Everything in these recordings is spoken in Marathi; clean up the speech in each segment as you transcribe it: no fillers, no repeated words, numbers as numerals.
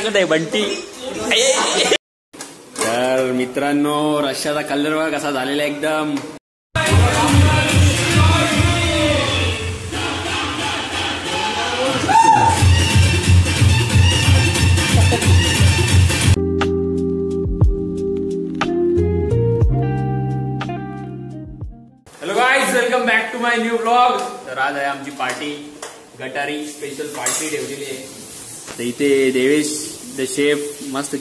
बंटी. तर मित्रांनो रश्याचा कलर बघा कसा झालेला एकदम. Hello guys, welcome back to my new blog. तर आज आहे आमची पार्टी, गटारी स्पेशल पार्टी ठेवलेली आहे. तर इथे देवेश द शेफ मस्त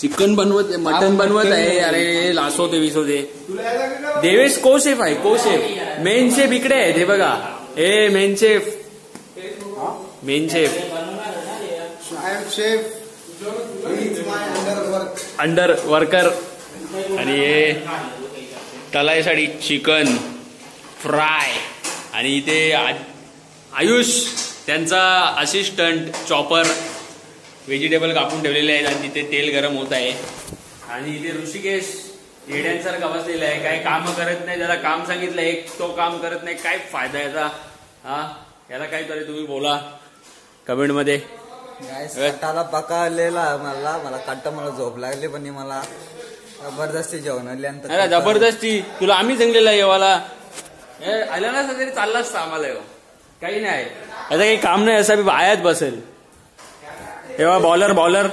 चिकन बनवत, मटन बनवत आहे. अरे लासवते विसवते. देवेश को शेफ आहे, को शेफ. मेन शेफ इकडे आहे, हे बघा. A main chef, main chef, under worker. आणि हे तलायसाठी चिकन फ्राय. आणि इथे आयुष त्यांचा असिस्टंट चॉपर व्हेजिटेबल कापून ठेवलेले आहेत. आणि तिथे तेल गरम होत आहे. आणि इथे ऋषिकेश येड्यांसारखा बसलेला आहे, काही काम करत नाही. ज्याला काम सांगितलं एक तो काम करत नाही. काय फायदा याचा? हा, याला काहीतरी तुम्ही बोला कमेंट मध्ये. कट्टाला पकावलेला मला कट्टा, मला झोप लागली पण मला जबरदस्ती जेवण. अरे जबरदस्ती तुला आम्ही सांगलेला येवाला आला ना तरी चालला असता आम्हाला. काही नाही आता, काही काम नाही असं बी आयात बसेल. तेव्हा bowler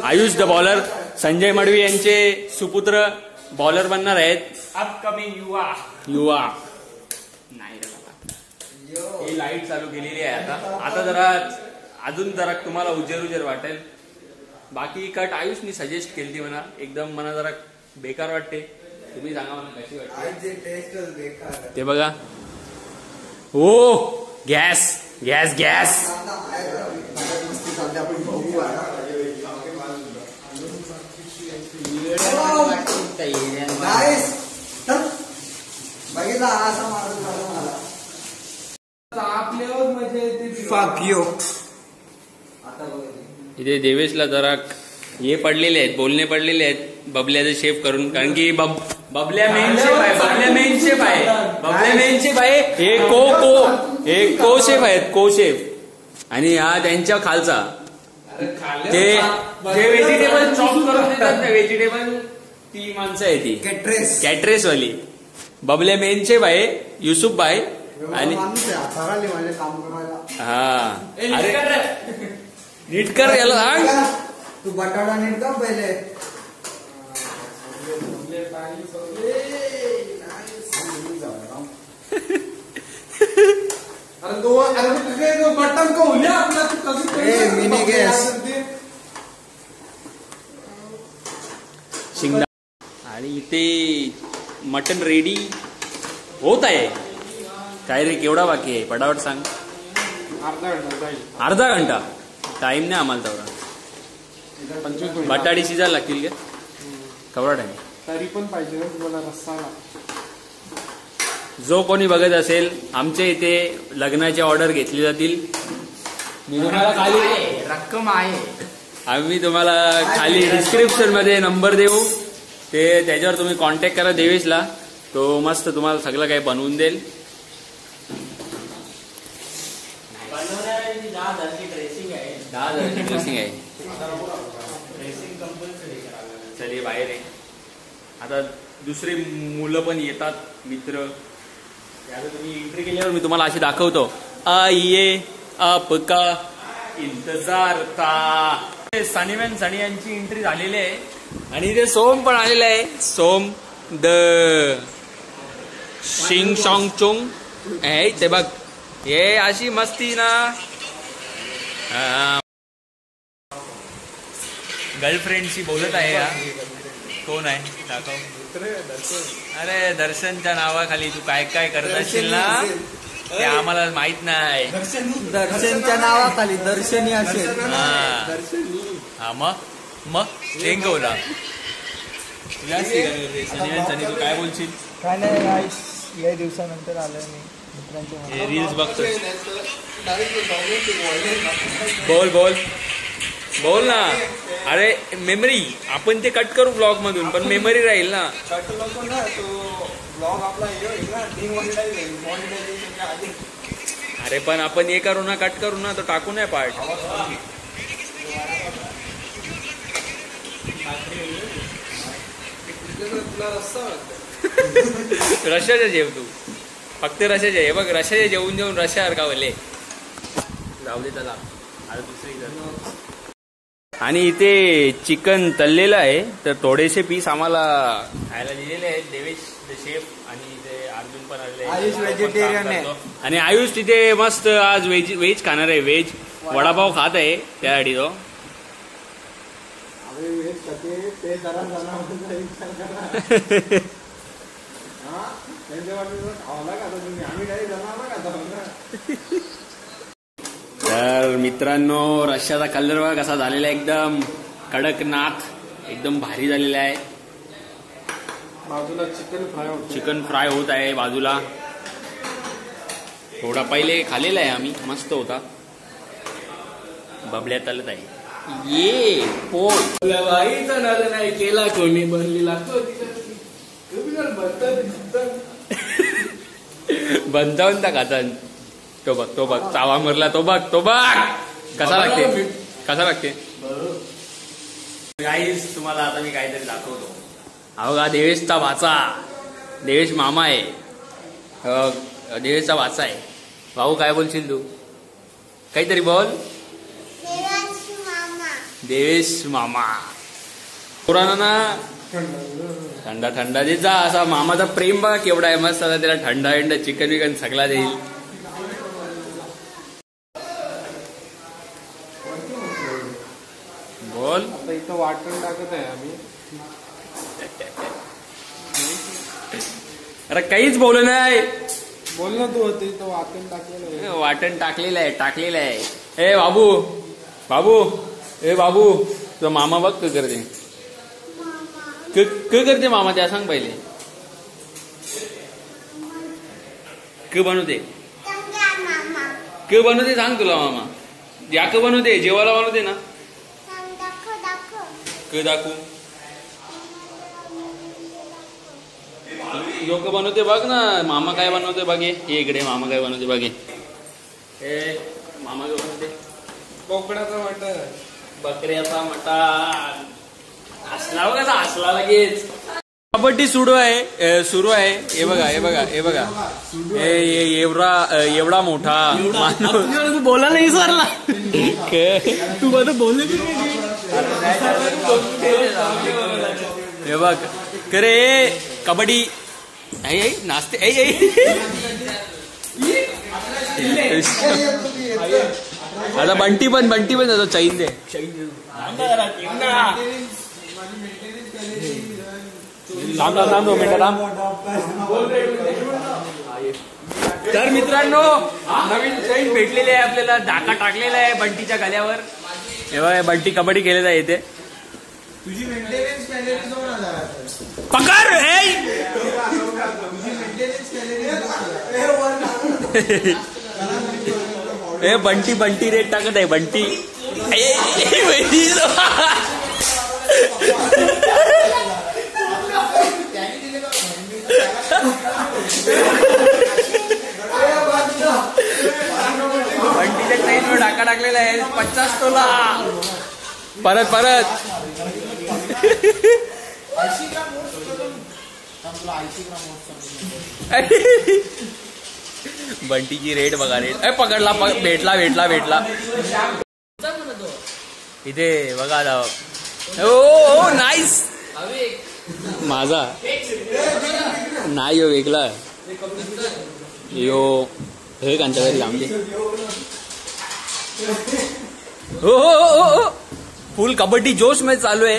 Ayush the bowler, Sanjay Madavi यांचे सुपुत्र बॉलर बनणार आहेत. अपकमिंग युवा नाही रे बाबा. ही लाईट चालू केलेली आहे आता जरा अजून जरा तुम्हाला उजेर वाटेल. बाकी कट आयुषनी सजेस्ट केली ती म्हणा, एकदम मला जरा बेकार वाटते. तुम्ही सांगा मला कशी वाटते ते. बघा हो, गॅस गॅस गॅस. इथे देवेशला जरा हे पडलेले आहेत, बोलणे पडलेले आहेत बबल्याचे शेफ करून. कारण की बबल्या मेन शेफ आहे, बबल्या मेन शेफ आहे, बबल्या मेन शेफ आहे. हे को शेफ आहेत, को शेफ. आणि हा त्यांच्या खालचा ते जे व्हेजिटेबल चॉप करून देतात ना, व्हेजिटेबल ती माणसं आहे, ती कॅटरेस वाली. बबल्या मेन शेफ आहे, युसुफ भाई. आणि हा अरे नीट कर याला सांग. तू बटाटा नीट कर पहिले. बटन को मिनी गॅस शिंगडा. आणि इथे मटन रेडी होत आहे. काय रे केवढा बाकी आहे पटापट सांग. अर्धा घंटा टाइम नाही आम्हाला तेवढा. बटाटी शिजायला लागतील का? केवढा टाइम तरी पण पाहिजे तुम्हाला रस्सा. जो कोणी बघत असेल आमच्या इथे लग्नाची ऑर्डर घेतली जातील. मी तुम्हाला खाली रक्कम आहे, आम्ही तुम्हाला खाली डिस्क्रिप्शन मध्ये नंबर देऊ. ते त्याच्यावर तुम्ही कॉन्टॅक्ट करा देवेशला. तो मस्त तुम्हाला सगळं काही बनवून देईल. 10,000 ड्रेसिंग आहे. चलिए बाहेर आहे. आता दुसरी मुलं पण येतात मित्र. आता तुम्ही एंट्री केल्यावर मी तुम्हाला अशी दाखवतो. आइये आपका इंतजार था. सनी यांची एंट्री झालेली आहे. आणि इथे सोम पण आलेला आहे. सोम द शिंग शॉंग चोंग आहे ते बघ. हे अशी मस्ती ना. गर्लफ्रेंडशी बोलत आहे. हा कोण आहे दाखव. अरे दर्शनच्या नावाखाली तू काय काय करत असशील ना ते आम्हाला माहित नाही. दर्शनच्या नावाखाली दर्शनी असेल. हा मग रेंगवला तुझ्या सनी. तू काय बोलशील? काय नाही, या दिवसानंतर आलोय मी मित्रांच्या. रील्स बघतो. बोल ना. अरे मेमरी आपण ते कट करू ब्लॉग मधून, पण मेमरी राहील ना. अरे पण आपण हे करू ना, कट करू ना, तो टाकू नाही पार्ट. रश्याच्या जेव तू फक्त रश्याचे हे बघ रश्याचे जेवून जेवून रश्या अडकावले जाऊ दे त्याला आता दुसरी. आणि इथे चिकन तळलेलं आहे तर थोडेसे पीस आम्हाला खायला दिलेले आहेत. देवेश शेफ आणि इथे अर्जुन पण आलेले आयुष व्हेजिटेरियन आहे. आणि आयुष तिथे मस्त आज व्हेज खाणार आहे. व्हेज वडापाव खात आहे त्यासाठी तो. ते जरा जनावर तर मित्रांनो रश्याचा कलर बघा कसा झालेला आहे. एकदम कडकनाथ एकदम भारी झालेला आहे. बाजूला चिकन फ्राय होत आहे बाजूला. थोडा पहिले खाल्लेला आहे आम्ही मस्त होता. बबड्या तलत आहे ये पोट नाही केला कोणी बनलेला बंदावून खाता. तो बघ चावा मरला तो बघ कसा लागते गाईस. तुम्हाला आता मी काहीतरी दाखवतो. अहो का देवेशचा भाचा देवेश मामा आहे. देवेशचा भाचा आहे. भाऊ काय बोलशील तू काहीतरी बोल. देवेश मामा पुराणा ना थंडा दे जा. असा मामाचा प्रेम बघा केवढा आहे मस्त. आता त्याला थंडा चिकन विकन सगळा देईल. बोल. आता इथं वाटण टाकत आहे आम्ही. अरे काहीच बोल नाही. बोल ना तू होते इथं वाटण टाकलेलं आहे. वाटण टाकलेलं आहे. ए बाबू ए बाबू तुझा मामा बघ क करते मामा त्या सांग पहिले क बनवते सांग तुला मामा. या क बनवते जेवायला बनवते ना क दाखवू. लोक बनवते बघ ना. मामा काय बनवते बघे. इकडे मामा काय बनवते बघे. हे मामा काय बनवते. बोकडाचा वाटण बकऱ्याचा मटण असला बघा असला लगेच. कबड्डी सुरू आहे. हे बघा एवढा मोठा बोला नाही सरला तू माझं बोलले हे बघ करे कबड्डी नाचते. आता बंटी पण जातो. चैन दे तर मित्रांनो नवीन चैन भेटलेली आहे आपल्याला. डाका टाकलेला आहे बंटीच्या गल्यावर. हे बघा बंटी कबड्डी खेळत आहे इथे. तुझी मेंटेनन्स कॅलरी 2000 पकड हे बंटी रेट टाकत आहे. बंटी बंटीच्या ट्रेनवर डाका टाकलेला आहे. 50 तोला परत बंटीची रेट बघा. रेट पकडला भेटला इथे बघा. ओ नाईस. माझा नाही हो वेगळा यो हे कांच्या घरी लांबले. हो फुल कबड्डी जोश मध्ये चालू आहे.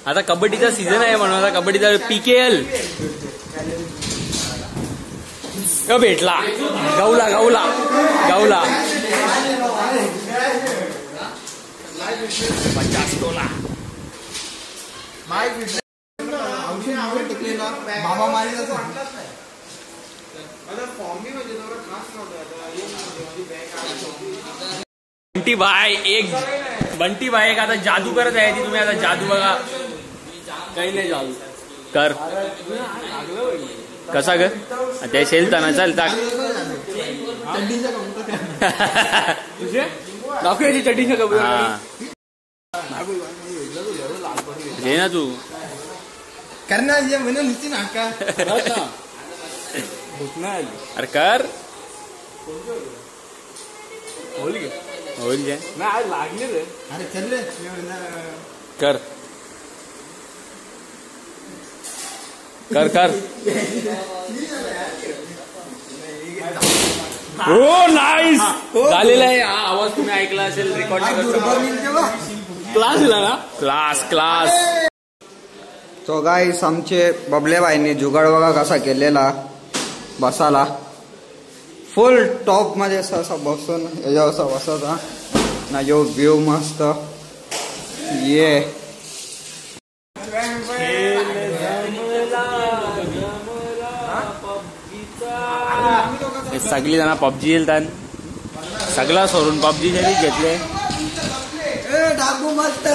आता कबड्डीचा सीझन आहे म्हणून आता कबड्डीचा PKL भेटला. गावला 50 तोला. बंटी भाई एक आता जादू करत आहे. ती तुम्ही आता जादू बघा. काही नाही जादू कर कसा ग त्या शेलताना चालता दाखवूयाची चटणीच्या घे ना तू करणार जे म्हणून नुसती नाका अरे कर होईल घे नाही लागले रे अरे चल रे कर कर कर हो नाईस झालेला आहे हा आवाज तुम्ही ऐकला असेल रेकॉर्डिंग क्लास दिला ना क्लास क्लास. तो गाईस आमचे बबले भाईने जुगाड बघा कसा केलेला बसाला फुल टॉप मध्ये असं बसून याच्यावर असं बसायचा ना जो व्ह्यू मस्त ये सगळी जण पबजी येतात सगळा सोडून पबजी जरी घेतले टाकू मस्त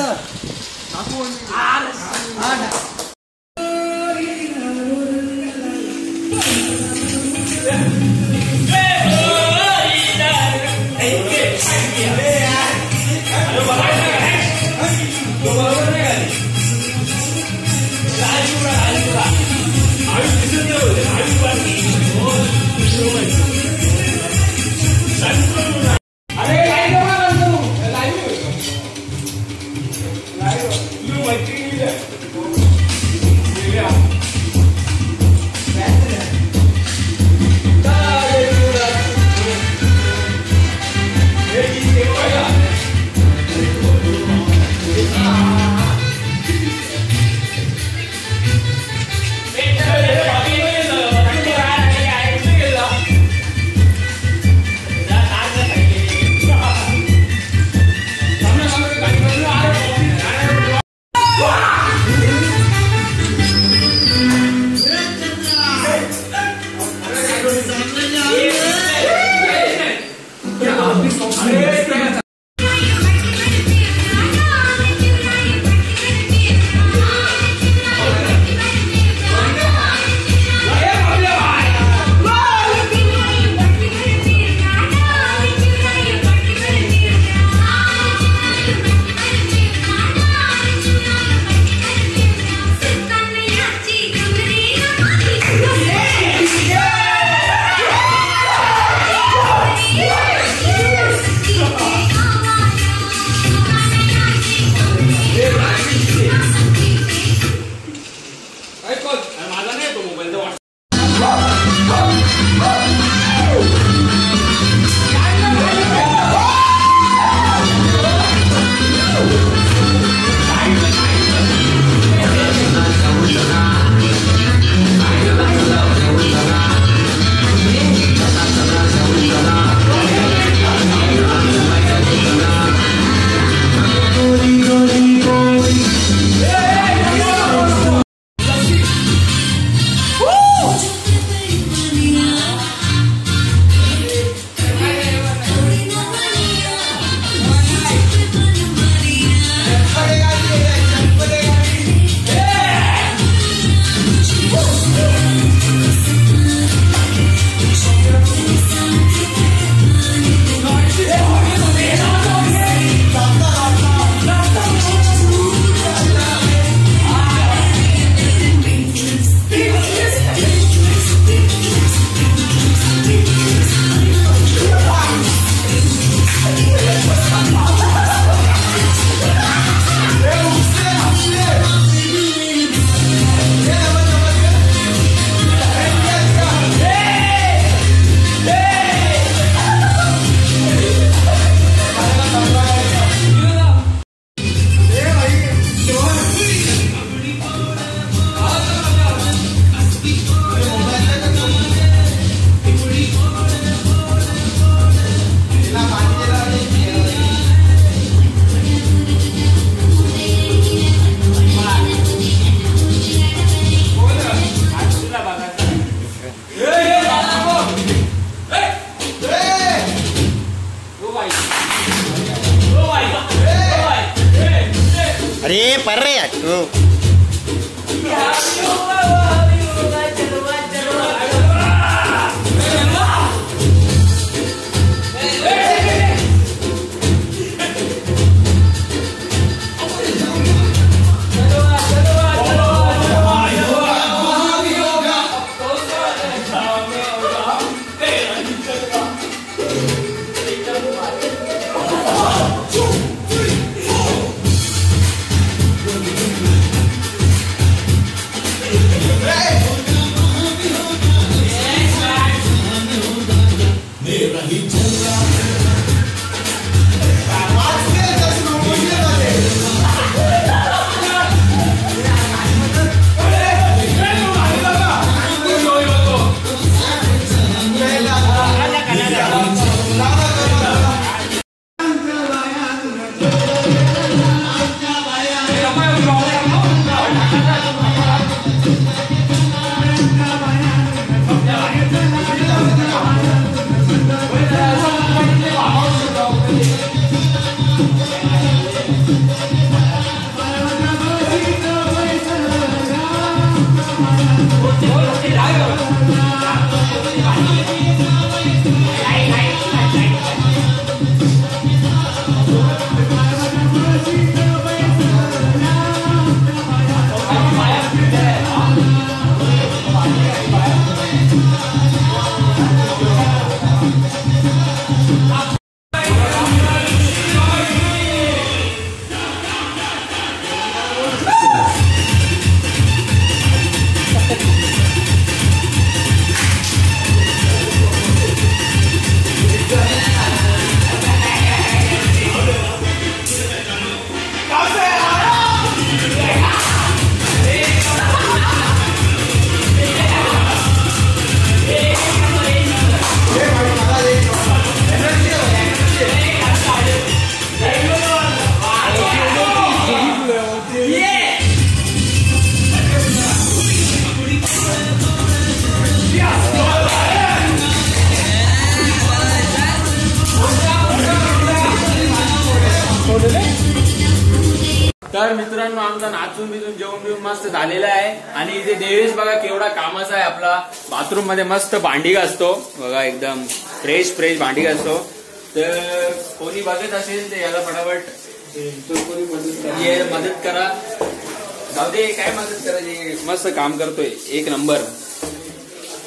अरे पर रे तू तर मित्रांनो आमचा नाचून बिचून जेवण बिवून मस्त झालेला आहे. आणि इथे देवेश बघा केवढा कामाचा आहे आपला. बाथरूम मध्ये मस्त भांडी घासतो बघा, एकदम फ्रेश भांडी घासतो. तर कोणी बघत असेल तर याला फटाफट ये मदत करा. जाऊ दे काय मदत करायची, मस्त काम करतोय एक नंबर.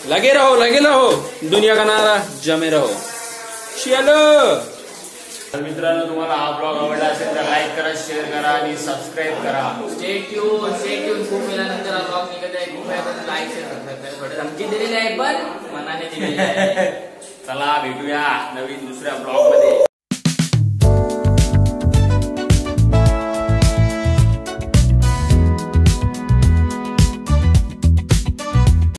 लगे रहो दुनिया का नारा जमे रहो. चलो तर मित्रांनो तुम्हाला हा ब्लॉग आवडला असेल तर लाईक करा, शेअर करा आणि सबस्क्राईब करा. Stay tune. खूप वेळानंतर हा ब्लॉग निघत आहे. खूप वेळानंतर लाईक शेअर सबस्क्राईब करा. धमकी दिलेली आहे पण मनाने दिलेली आहे. चला भेटूया नवीन दुसऱ्या ब्लॉग मध्ये.